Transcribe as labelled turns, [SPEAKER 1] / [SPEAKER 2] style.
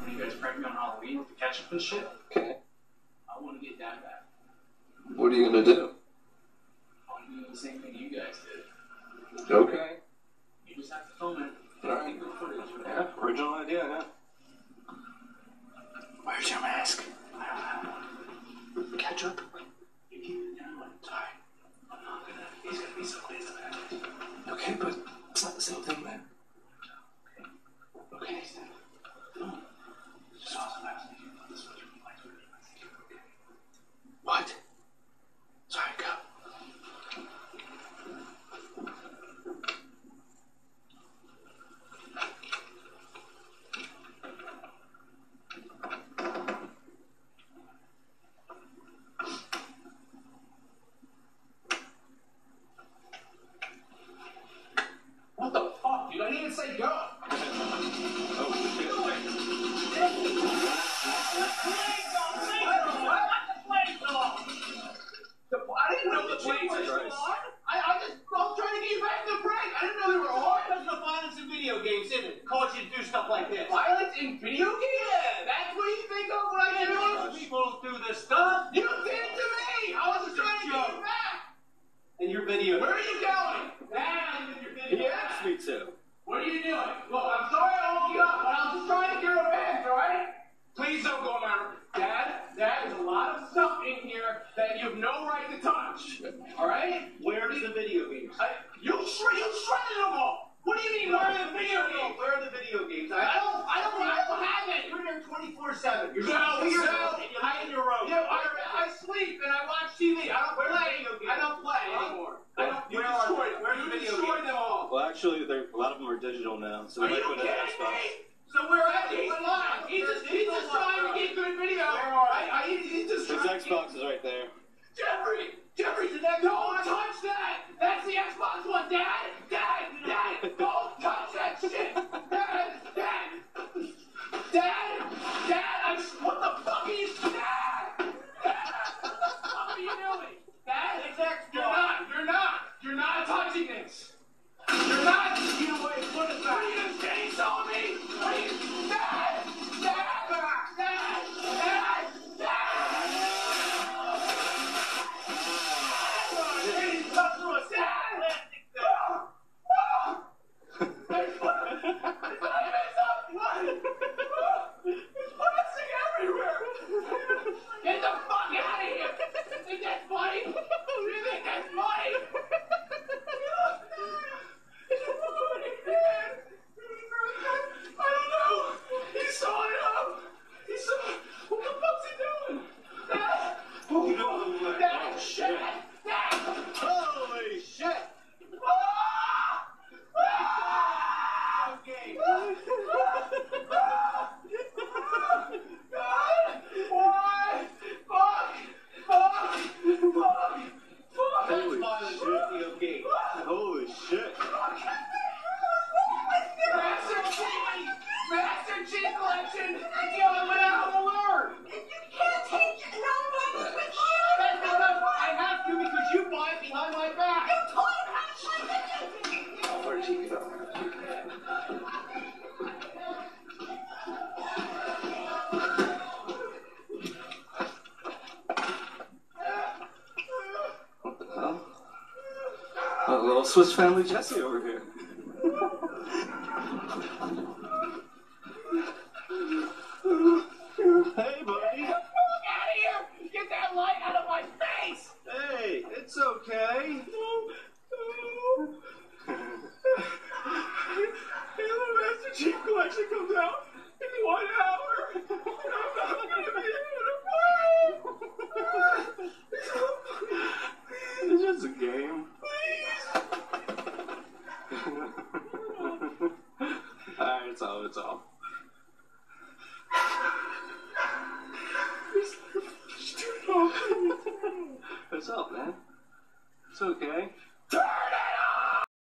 [SPEAKER 1] when you guys pranked me on Halloween with the ketchup and shit.
[SPEAKER 2] Okay.
[SPEAKER 1] I want to get Dad back.
[SPEAKER 2] What are you gonna do?
[SPEAKER 1] I want to do the same thing you guys did.
[SPEAKER 2] Okay.
[SPEAKER 1] You just have to film it.
[SPEAKER 2] Alright.
[SPEAKER 1] Good footage.
[SPEAKER 2] Yeah, original idea, yeah.
[SPEAKER 1] Where's your mask?
[SPEAKER 2] Ketchup?
[SPEAKER 1] You keep it down. Sorry. I'm not gonna. He's gonna be so pleased about it.
[SPEAKER 2] Okay, but it's not the same thing, man.
[SPEAKER 1] Okay, Stan. Film it. Just awesome. I was thinking about this with you. Okay.
[SPEAKER 2] What?
[SPEAKER 1] Sorry, go. What the fuck, dude? I didn't even say go. I didn't know the planes were on. I'm trying to get you back in the break. I didn't know they were on.
[SPEAKER 3] That's the violence in video games, isn't it? Cause you to do stuff like this.
[SPEAKER 1] Violence in video games? Yeah, that's what you think of when I get
[SPEAKER 3] Most people do this stuff.
[SPEAKER 1] You did it to me. I was trying to get you back.
[SPEAKER 3] And your video.
[SPEAKER 1] Where are you going?
[SPEAKER 3] And your video.
[SPEAKER 2] He asked me to.
[SPEAKER 1] What are you doing? Look, I'm sorry I woke you up, but I was just trying to get revenge, all right? Please don't go around. Dad, there's a lot of stuff in here that you have no right to touch. All right?
[SPEAKER 3] Where's the video games?
[SPEAKER 1] You shredded them all. What do you mean, where are the video games?
[SPEAKER 3] Where are the video games?
[SPEAKER 1] I don't have it.
[SPEAKER 3] You're there 24/7. You're
[SPEAKER 1] No,
[SPEAKER 3] here
[SPEAKER 1] no.
[SPEAKER 3] and you hide in your room.
[SPEAKER 1] Yeah, I sleep and I watch TV. I don't play. I don't play anymore. You destroyed them all.
[SPEAKER 2] Well, actually, a lot of them are digital now, so
[SPEAKER 1] Are
[SPEAKER 2] we
[SPEAKER 1] you
[SPEAKER 2] might put it in
[SPEAKER 1] kidding
[SPEAKER 2] Xbox.
[SPEAKER 1] me? So where are they? He's just trying to get good video. He's just
[SPEAKER 2] His
[SPEAKER 1] trying to
[SPEAKER 2] Xbox is right there.
[SPEAKER 1] Jeffrey, don't touch that. That's the Xbox One, Dad, don't touch that shit. Dad, what the fuck are you, Dad? What the fuck are you doing? Dad,
[SPEAKER 3] It's Xbox.
[SPEAKER 1] you're not touching this. You're not.
[SPEAKER 3] You know what? Put it
[SPEAKER 1] What
[SPEAKER 3] back.
[SPEAKER 1] are you gonna chainsaw me? What are you, Dad? Get the fuck out of here! You think that's funny? You think that's funny? I don't know. He saw it up. What the fuck's he doing? Dad, shit. Dad.
[SPEAKER 3] Holy shit!
[SPEAKER 1] Okay.
[SPEAKER 3] Okay.
[SPEAKER 1] God! Why? Fuck!
[SPEAKER 3] That's violence in video games.
[SPEAKER 2] Holy shit.
[SPEAKER 1] Master Chief Collection! It's the only way out of the word!
[SPEAKER 4] You can't take non-violence with
[SPEAKER 1] That's what I have to because you buy it behind my back!
[SPEAKER 4] You told him how to play video.
[SPEAKER 2] Where'd he go? What the hell? A little Swiss Family Jesse over here. Hey, buddy.
[SPEAKER 1] Get the fuck out of here! Get that light out of my face!
[SPEAKER 2] Hey, it's okay.
[SPEAKER 1] The Master Chief Collection comes out in 1 hour! And I'm not gonna be able to play!
[SPEAKER 2] It's just a game. Alright, it's all. What's up, man? It's okay.